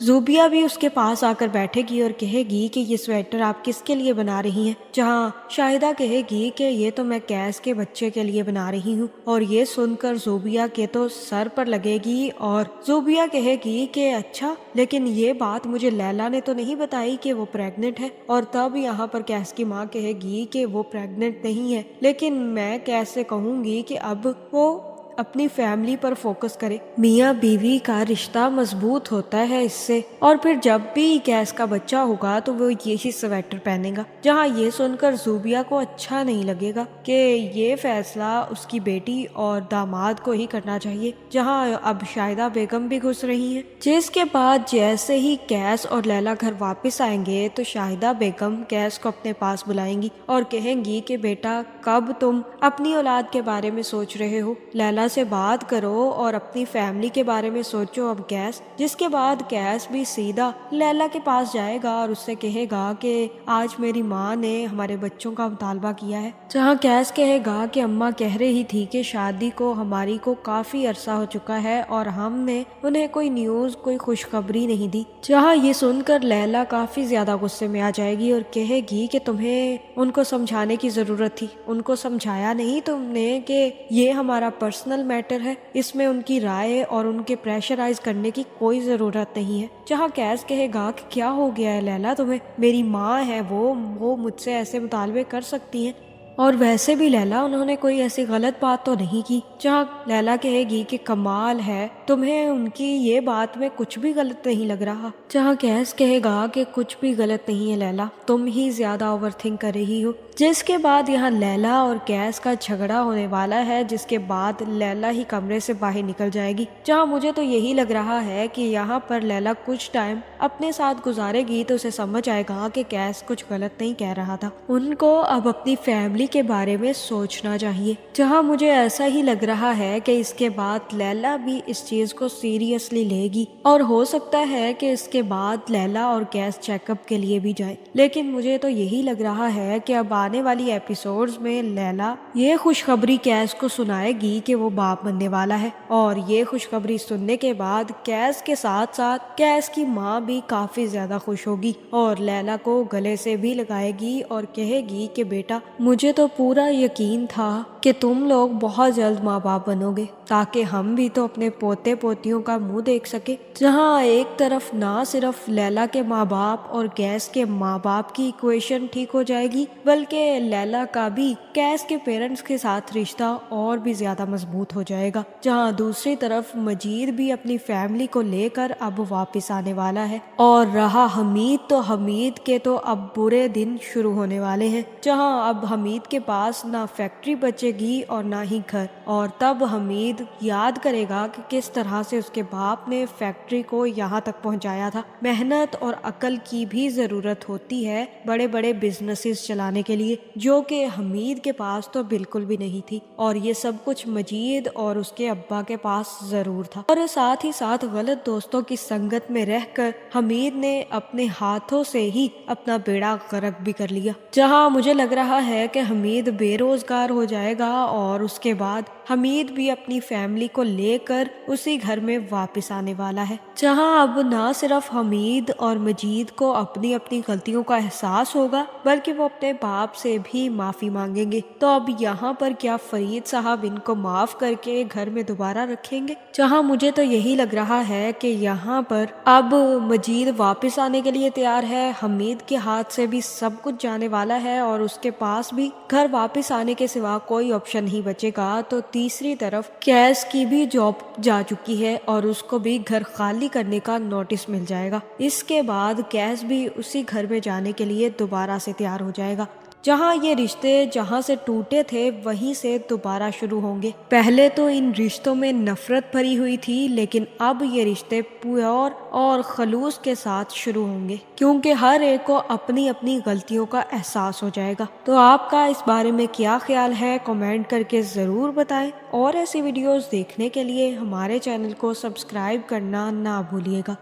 زوبیا بھی اس کے پاس آ کر بیٹھے گی اور کہے گی کہ یہ سویٹر آپ کس کے لیے بنا رہی ہیں، جہاں شاہدہ کہے گی کہ یہ تو میں کیس کے بچے کے لیے بنا رہی ہوں، اور یہ سن کر زوبیا کے تو سر پر لگے گی اور زوبیا کہے گی کہ اچھا، لیکن یہ بات مجھے لیلا نے تو نہیں بتائی کہ وہ پریگننٹ ہے، اور تب یہاں پر کیس کی ماں کہے گی کہ وہ پریگننٹ نہیں ہے، لیکن میں کیس سے کہوں گی کہ اب وہ اپنی فیملی پر فوکس کرے، میاں بیوی کا رشتہ مضبوط ہوتا ہے اس سے، اور پھر جب بھی کیس کا بچہ ہوگا تو وہ یہی سویٹر پہنے گا، جہاں یہ سن کر زوبیا کو اچھا نہیں لگے گا کہ یہ فیصلہ اس کی بیٹی اور داماد کو ہی کرنا چاہیے، جہاں اب شاہدہ بیگم بھی گھس رہی ہیں، جس کے بعد جیسے ہی کیس اور لیلا گھر واپس آئیں گے تو شاہدہ بیگم کیس کو اپنے پاس بلائیں گی اور کہیں گی کہ بیٹا کب تم اپنی اولاد کے بارے میں سوچ رہے ہو، لیلا سے بات کرو اور اپنی فیملی کے بارے میں سوچو اب کیس، جس کے بعد کیس بھی سیدھا لیلا کے پاس جائے گا اور اس سے کہے گا کہ آج میری ماں نے ہمارے بچوں کا مطالبہ کیا ہے، جہاں کیس کہے گا کہ اماں کہہ رہی تھی کہ شادی کو ہماری کو کافی عرصہ ہو چکا ہے اور ہم نے انہیں کوئی نیوز کوئی خوشخبری نہیں دی، جہاں یہ سن کر لیلا کافی زیادہ غصے میں آ جائے گی اور کہے گی کہ تمہیں ان کو سمجھانے کی ضرورت تھی، ان کو سمجھایا نہیں تم نے کہ یہ ہمارا پرسنل میٹر ہے، اس میں ان کی رائے اور ان کے پریشرائز کرنے کی کوئی ضرورت نہیں ہے، جہاں کیس کہے گا کہ کیا ہو گیا ہے لیلا تمہیں، میری ماں ہے وہ مجھ سے ایسے مطالبے کر سکتی ہیں، اور ویسے بھی لیلا انہوں نے کوئی ایسی غلط بات تو نہیں کی، جہاں لیلا کہے گی کہ کمال ہے تمہیں ان کی یہ بات میں کچھ بھی غلط نہیں لگ رہا، جہاں کیس کہے گا کہ کچھ بھی غلط نہیں ہے لیلا، تم ہی زیادہ اوور تھنک کر رہی ہو، جس کے بعد یہاں لیلا اور کیس کا جھگڑا ہونے والا ہے، جس کے بعد لیلا ہی کمرے سے باہر نکل جائے گی، جہاں مجھے تو یہی لگ رہا ہے کہ یہاں پر لیلا کچھ ٹائم اپنے ساتھ گزارے گی تو اسے سمجھ آئے گا کہ کیس کچھ غلط نہیں کہہ رہا تھا، ان کو اب اپنی فیملی کے بارے میں سوچنا چاہیے، جہاں مجھے ایسا ہی لگ رہا ہے کہ اس کے بعد لیلا بھی اس چیز کو سیریسلی لے گی، اور ہو سکتا ہے کہ اس کے بعد لیلا اور کیس چیک اپ کے لیے بھی جائے، لیکن مجھے تو یہی لگ رہا ہے کہ اب آنے والی ایپیسوڈز میں لیلا یہ خوشخبری کیس کو سنائے گی کہ وہ باپ بننے والا ہے، اور یہ خوشخبری سننے کے بعد کیس کے ساتھ ساتھ کیس کی ماں بھی کافی زیادہ خوش ہوگی اور لیلا کو گلے سے بھی لگائے گی اور کہے گی کہ بیٹا مجھے تو پورا یقین تھا کہ تم لوگ بہت جلد ماں باپ بنو گے تاکہ ہم بھی تو اپنے پوتے پوتیوں کا منہ دیکھ سکے، جہاں ایک طرف نہ صرف لیلا کے ماں باپ اور کیس کے ماں باپ کی ایکویشن ٹھیک ہو جائے گی بلکہ لیلا کا بھی کیس کے پیرنٹس کے ساتھ رشتہ اور بھی زیادہ مضبوط ہو جائے گا، جہاں دوسری طرف مجید بھی اپنی فیملی کو لے کر اب واپس آنے والا ہے، اور رہا حمید تو حمید کے تو اب برے دن شروع ہونے والے ہیں، جہاں اب حمید کے پاس نہ فیکٹری بچے گی اور نہ ہی گھر، اور تب حمید یاد کرے گا کہ کس طرح سے اس کے باپ نے فیکٹری کو یہاں تک پہنچایا تھا، محنت اور عقل کی بھی ضرورت ہوتی ہے بڑے بڑے بزنسز چلانے کے لیے، جو کہ حمید کے پاس تو بالکل بھی نہیں تھی، اور یہ سب کچھ مجید اور اس کے ابا کے پاس ضرور تھا، اور ساتھ ہی ساتھ غلط دوستوں کی سنگت میں رہ کر حمید نے اپنے ہاتھوں سے ہی اپنا بیڑا غرق بھی کر لیا، جہاں مجھے لگ رہا ہے کہ حمید بے روزگار ہو جائے گا اور اس کے بعد حمید بھی اپنی فیملی کو لے کر اسی گھر میں واپس آنے والا ہے، جہاں اب نہ صرف حمید اور مجید کو اپنی اپنی غلطیوں کا احساس ہوگا بلکہ وہ اپنے باپ سے بھی معافی مانگیں گے، تو اب یہاں پر کیا فرید صاحب ان کو معاف کر کے گھر میں دوبارہ رکھیں گے، جہاں مجھے تو یہی لگ رہا ہے کہ یہاں پر اب مجید واپس آنے کے لیے تیار ہے، حمید کے ہاتھ سے بھی سب کچھ جانے والا ہے اور اس کے پاس بھی گھر واپس آنے کے سوا کوئی آپشن نہیں بچے گا، تو تیسری طرف کیس کی بھی جاب جا چکی ہے اور اس کو بھی گھر خالی کرنے کا نوٹس مل جائے گا، اس کے بعد کیس بھی اسی گھر میں جانے کے لیے دوبارہ سے تیار ہو جائے گا، جہاں یہ رشتے جہاں سے ٹوٹے تھے وہیں سے دوبارہ شروع ہوں گے، پہلے تو ان رشتوں میں نفرت بھری ہوئی تھی لیکن اب یہ رشتے پیور اور خلوص کے ساتھ شروع ہوں گے، کیونکہ ہر ایک کو اپنی اپنی غلطیوں کا احساس ہو جائے گا، تو آپ کا اس بارے میں کیا خیال ہے کمنٹ کر کے ضرور بتائیں، اور ایسی ویڈیوز دیکھنے کے لیے ہمارے چینل کو سبسکرائب کرنا نہ بھولیے گا۔